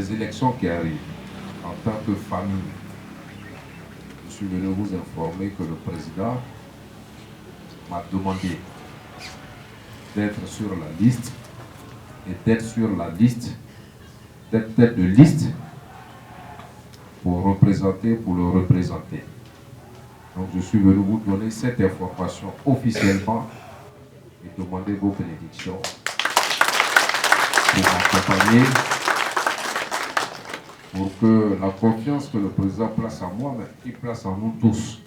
les élections qui arrivent, en tant que famille, je suis venu vous informer que le président m'a demandé d'être sur la liste et d'être sur la liste, d'être tête de liste pour le représenter. Donc je suis venu vous donner cette information officiellement et demander vos bénédictions pour m'accompagner, pour que la confiance que le président place en moi, mais qu'il place en nous tous,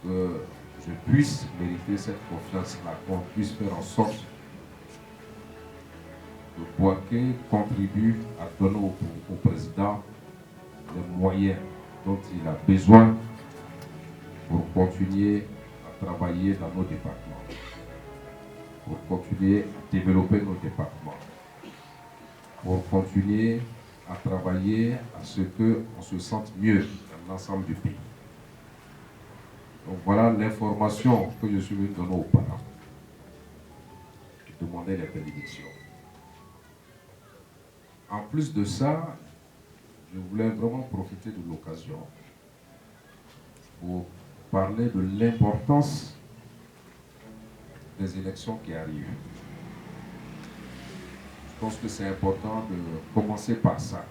que je puisse mériter cette confiance-là, qu'on puisse faire en sorte que Bouaké contribue à donner au président les moyens dont il a besoin pour continuer à travailler dans nos départements, pour continuer à développer nos départements, pour continuer à travailler à ce qu'on se sente mieux dans l'ensemble du pays. Donc voilà l'information que je suis venu donner aux parents. Demander les bénédictions. En plus de ça, je voulais vraiment profiter de l'occasion pour parler de l'importance des élections qui arrivent. Je pense que c'est important de commencer par ça.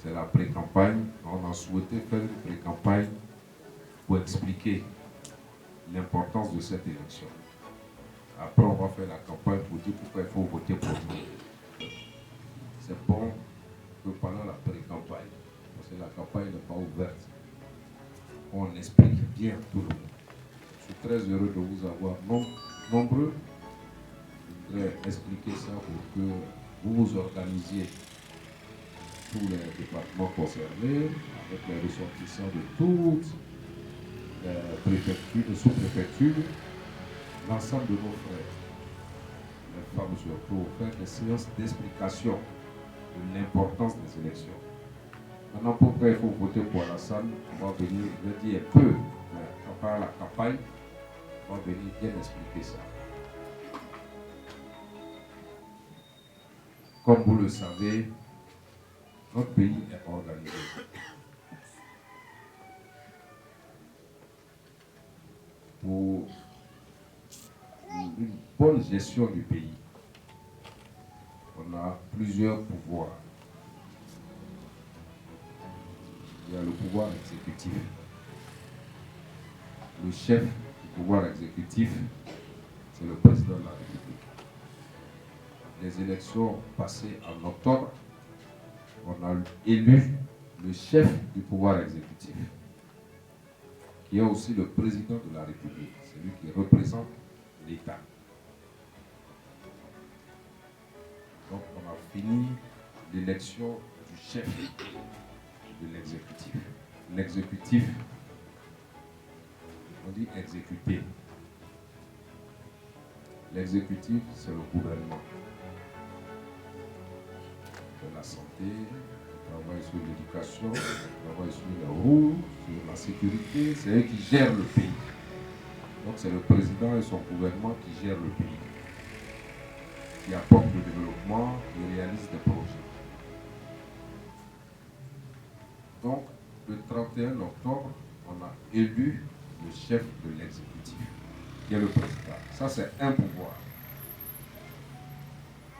C'est la pré-campagne. On a souhaité faire une pré-campagne pour expliquer l'importance de cette élection. Après, on va faire la campagne pour dire pourquoi il faut voter pour nous. C'est bon que pendant la pré-campagne, parce que la campagne n'est pas ouverte, on explique bien tout le monde. Je suis très heureux de vous avoir nombreux. Je voudrais expliquer ça pour que vous vous organisiez tous les départements concernés, avec les ressortissants de toutes les préfectures, les sous-préfectures, l'ensemble de nos frères, les femmes surtout, faire des séances d'explication de l'importance des élections. Maintenant, pourquoi il faut voter pour Alassane, on va venir, je vais dire un peu, mais par la campagne, on va venir bien expliquer ça. Comme vous le savez, notre pays est organisé. Pour une bonne gestion du pays, on a plusieurs pouvoirs. Il y a le pouvoir exécutif. Le chef du pouvoir exécutif, c'est le président de la République. Les élections passées en octobre, on a élu le chef du pouvoir exécutif, qui est aussi le président de la République, celui qui représente l'État. Donc on a fini l'élection du chef de l'exécutif. L'exécutif, on dit exécuter. L'exécutif, c'est le gouvernement. De la santé, on travaille sur l'éducation, on travaille sur les routes, sur la sécurité, c'est eux qui gèrent le pays. Donc c'est le président et son gouvernement qui gèrent le pays, qui apportent le développement, qui réalisent des projets. Donc le 31 octobre, on a élu le chef de l'exécutif, qui est le président. Ça c'est un pouvoir.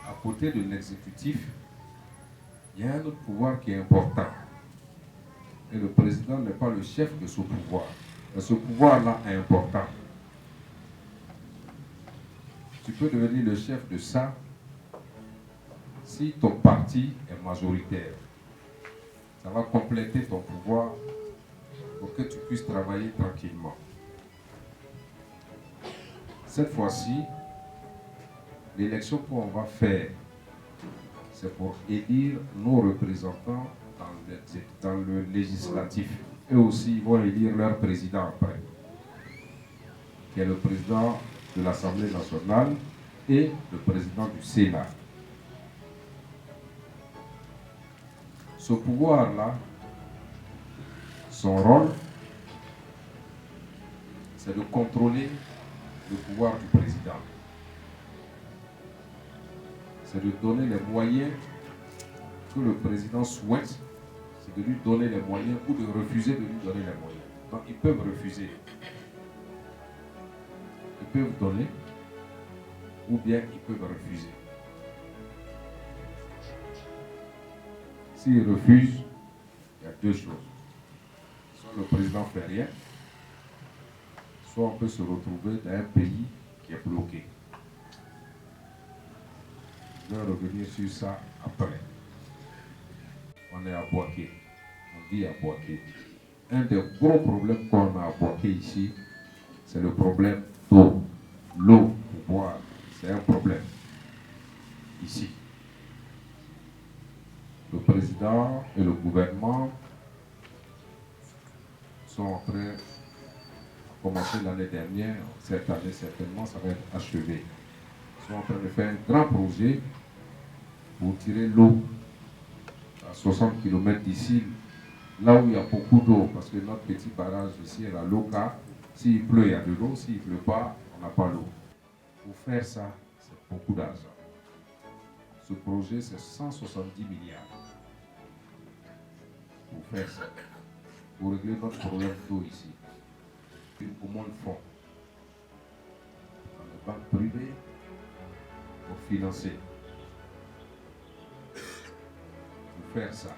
À côté de l'exécutif, il y a un autre pouvoir qui est important. Et le président n'est pas le chef de ce pouvoir. Mais ce pouvoir-là est important. Tu peux devenir le chef de ça si ton parti est majoritaire. Ça va compléter ton pouvoir pour que tu puisses travailler tranquillement. Cette fois-ci, l'élection qu'on va faire, c'est pour élire nos représentants dans le législatif. Eux aussi vont élire leur président après, qui est le président de l'Assemblée nationale et le président du Sénat. Ce pouvoir-là, son rôle, c'est de contrôler le pouvoir du président. C'est de donner les moyens que le président souhaite, c'est de lui donner les moyens ou de refuser de lui donner les moyens. Donc ils peuvent refuser. Ils peuvent donner ou bien ils peuvent refuser. S'ils refusent, il y a deux choses. Soit le président ne fait rien, soit on peut se retrouver dans un pays qui est bloqué. Je vais revenir sur ça après. On est à Boaké. On dit à Boaké. Un des gros problèmes qu'on a à Boaké ici, c'est le problème d'eau. L'eau pour boire, c'est un problème. Ici. Le président et le gouvernement sont en train de commencer l'année dernière. Cette année, certainement, ça va être achevé. Ils sont en train de faire un grand projet pour tirer l'eau à 60 km d'ici, là où il y a beaucoup d'eau, parce que notre petit barrage ici est à Loka. S'il pleut, il y a de l'eau. S'il ne pleut pas, on n'a pas l'eau. Pour faire ça, c'est beaucoup d'argent. Ce projet, c'est 170 milliards. Pour faire ça, pour régler notre problème d'eau ici. Puis au moins le fonds, dans les banques privées, pour financer. Pour faire ça.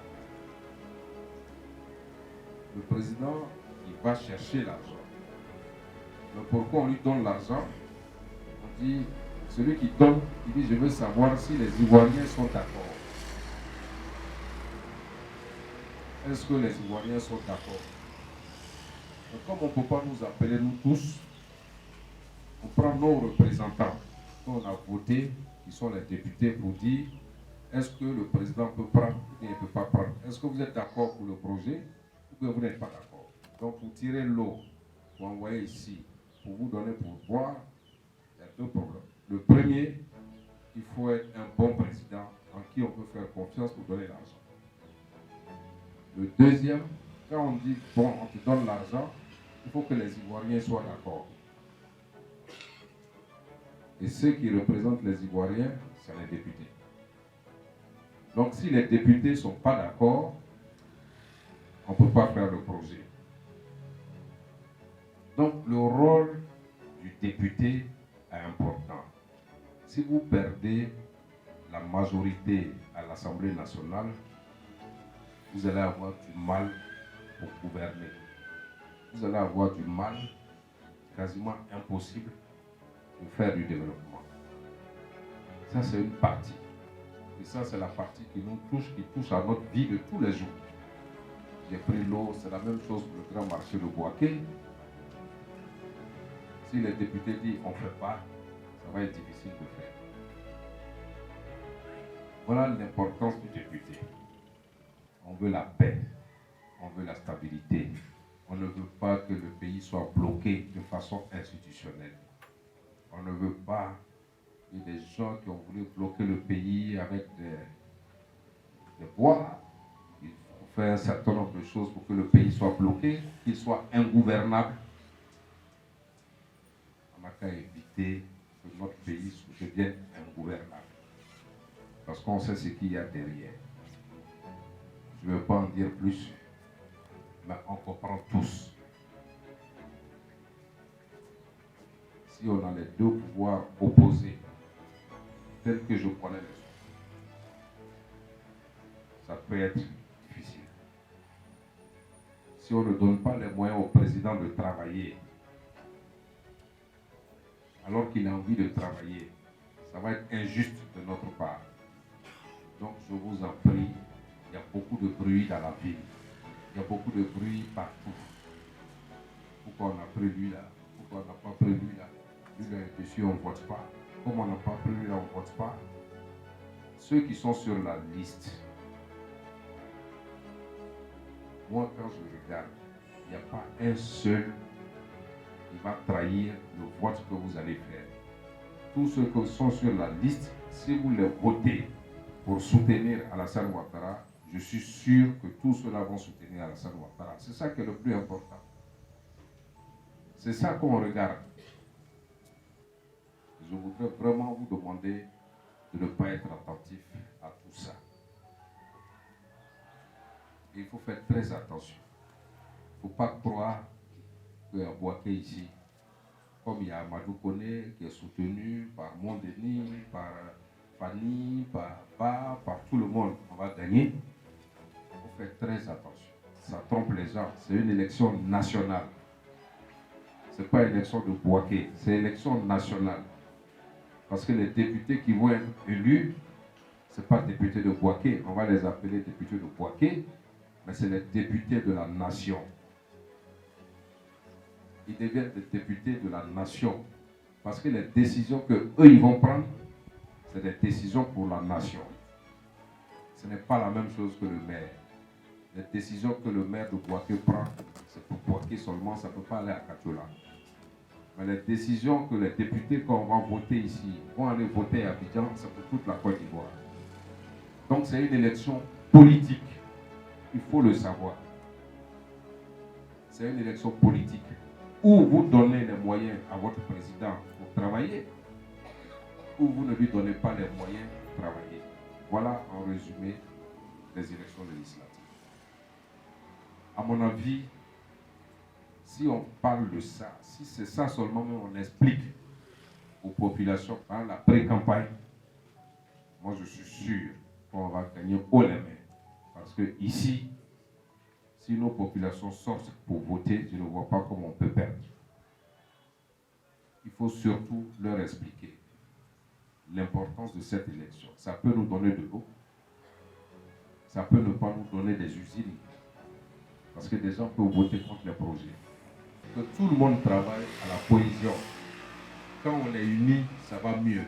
Le président, il va chercher l'argent. Mais pourquoi on lui donne l'argent? On dit, celui qui donne, il dit, je veux savoir si les Ivoiriens sont d'accord. Est-ce que les Ivoiriens sont d'accord? Comme on ne peut pas nous appeler, nous tous, on prend nos représentants qu'on a votés, qui sont les députés, pour dire est-ce que le président peut prendre ou bien il ne peut pas prendre. Est-ce que vous êtes d'accord pour le projet ou bien vous n'êtes pas d'accord? Donc pour tirer l'eau, pour envoyer ici, pour vous donner pour boire, il y a deux problèmes. Le premier, il faut être un bon président en qui on peut faire confiance pour donner l'argent. Le deuxième, quand on dit, bon, on te donne l'argent, il faut que les Ivoiriens soient d'accord. Et ceux qui représentent les Ivoiriens, c'est les députés. Donc si les députés ne sont pas d'accord, on ne peut pas faire le projet. Donc le rôle du député est important. Si vous perdez la majorité à l'Assemblée nationale, vous allez avoir du mal pour gouverner. Vous allez avoir du mal, quasiment impossible, pour faire du développement. Ça, c'est une partie. Et ça, c'est la partie qui nous touche, qui touche à notre vie de tous les jours. J'ai pris l'eau, c'est la même chose pour le grand marché de Boaké. Si les députés disent on ne fait pas, ça va être difficile de faire. Voilà l'importance du député. On veut la paix, on veut la stabilité. On ne veut pas que le pays soit bloqué de façon institutionnelle. On ne veut pas qu'il y ait des gens qui ont voulu bloquer le pays avec des voies. Il faut faire un certain nombre de choses pour que le pays soit bloqué, qu'il soit ingouvernable. On n'a qu'à éviter que notre pays devienne ingouvernable. Parce qu'on sait ce qu'il y a derrière. Je ne veux pas en dire plus, mais on comprend tous. Si on a les deux pouvoirs opposés, tels que je connais les choses, ça peut être difficile. Si on ne donne pas les moyens au président de travailler, alors qu'il a envie de travailler, ça va être injuste de notre part. Donc je vous en prie, il y a beaucoup de bruit dans la ville. Il y a beaucoup de bruit partout. Pourquoi on a pris lui là? Pourquoi on n'a pas pris lui là? Lui là est dessus, on ne vote pas. Comme on n'a pas pris lui là, on ne vote pas. Ceux qui sont sur la liste, moi quand je regarde, il n'y a pas un seul qui va trahir le vote que vous allez faire. Tous ceux qui sont sur la liste, si vous les votez pour soutenir Alassane Ouattara, je suis sûr que tous ceux-là vont soutenir Alassane Ouattara. C'est ça qui est le plus important. C'est ça qu'on regarde. Je voudrais vraiment vous demander de ne pas être attentif à tout ça. Et il faut faire très attention. Il ne faut pas croire qu'à Bouaké ici, comme il y a Amadou Kone qui est soutenu par Mondeni, par Fanny, par Ba, par tout le monde, on va gagner. Il faut faire très attention. Ça trompe les gens. C'est une élection nationale. Ce n'est pas une élection de Bouaké, c'est une élection nationale. Parce que les députés qui vont être élus, ce n'est pas députés de Bouaké, on va les appeler députés de Bouaké, mais c'est les députés de la nation. Ils deviennent des députés de la nation. Parce que les décisions qu'eux, ils vont prendre, c'est des décisions pour la nation. Ce n'est pas la même chose que le maire. Les décisions que le maire de Bouaké prend, c'est pour Bouaké seulement, ça ne peut pas aller à Katiola. Mais les décisions que les députés qu'on va voter ici vont aller voter à Abidjan, c'est pour toute la Côte d'Ivoire. Donc c'est une élection politique. Il faut le savoir. C'est une élection politique où vous donnez les moyens à votre président pour travailler, ou vous ne lui donnez pas les moyens pour travailler. Voilà en résumé les élections législatives. À mon avis, si on parle de ça, si c'est ça seulement on explique aux populations par la pré-campagne, moi je suis sûr qu'on va gagner haut les mains. Parce que ici, si nos populations sortent pour voter, je ne vois pas comment on peut perdre. Il faut surtout leur expliquer l'importance de cette élection. Ça peut nous donner de l'eau, ça peut ne pas nous donner des usines, parce que des gens peuvent voter contre les projets. Que tout le monde travaille à la cohésion. Quand on est unis, ça va mieux.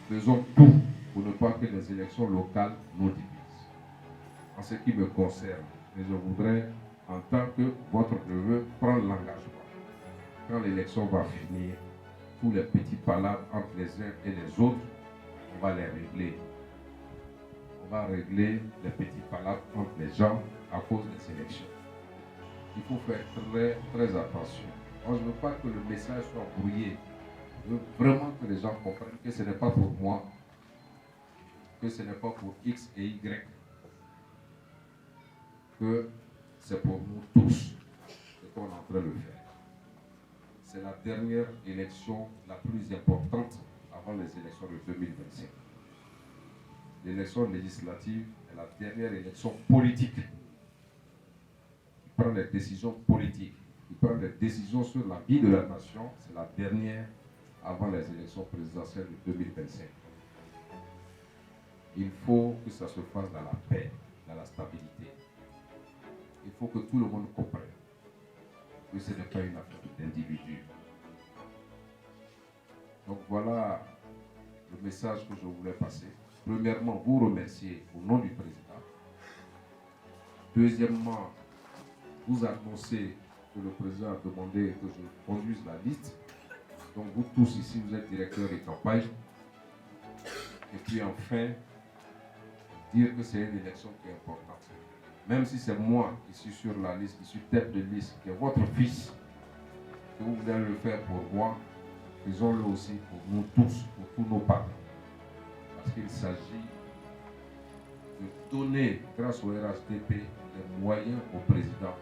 Faisons tout pour ne pas que les élections locales nous divisent. En ce qui me concerne, et je voudrais, en tant que votre neveu, prendre l'engagement. Quand l'élection va finir, tous les petits palabres entre les uns et les autres, on va les régler. On va régler les petits palabres entre les gens à cause des élections. Il faut faire très, très attention. Moi, je ne veux pas que le message soit brouillé. Je veux vraiment que les gens comprennent que ce n'est pas pour moi, que ce n'est pas pour X et Y, que c'est pour nous tous ce qu'on est en train de faire. C'est la dernière élection la plus importante avant les élections de 2025. L'élection législative est la dernière élection politique. Qui prend des décisions politiques, qui prend des décisions sur la vie de la nation. C'est la dernière avant les élections présidentielles de 2025. Il faut que ça se fasse dans la paix, dans la stabilité. Il faut que tout le monde comprenne que ce n'est pas une affaire d'individu. Donc voilà le message que je voulais passer. Premièrement, vous remercier au nom du président. Deuxièmement, vous annoncer que le président a demandé que je conduise la liste. Donc vous tous ici, vous êtes directeurs de campagne. Et puis enfin, dire que c'est une élection qui est importante. Même si c'est moi qui suis sur la liste, qui suis tête de liste, qui est votre fils, que vous voulez le faire pour moi, faisons-le aussi pour nous tous, pour tous nos parents. Parce qu'il s'agit de donner, grâce au RHDP, les moyens au président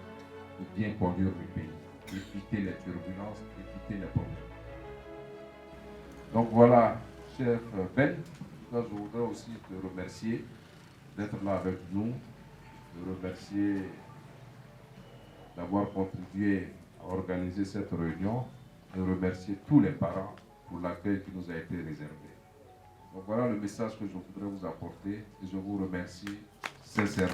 de bien conduire le pays, d'éviter les turbulences, d'éviter les problèmes. Donc voilà, cher Ben, je voudrais aussi te remercier d'être là avec nous, te remercier d'avoir contribué à organiser cette réunion et remercier tous les parents pour l'accueil qui nous a été réservé. Donc voilà le message que je voudrais vous apporter et je vous remercie sincèrement.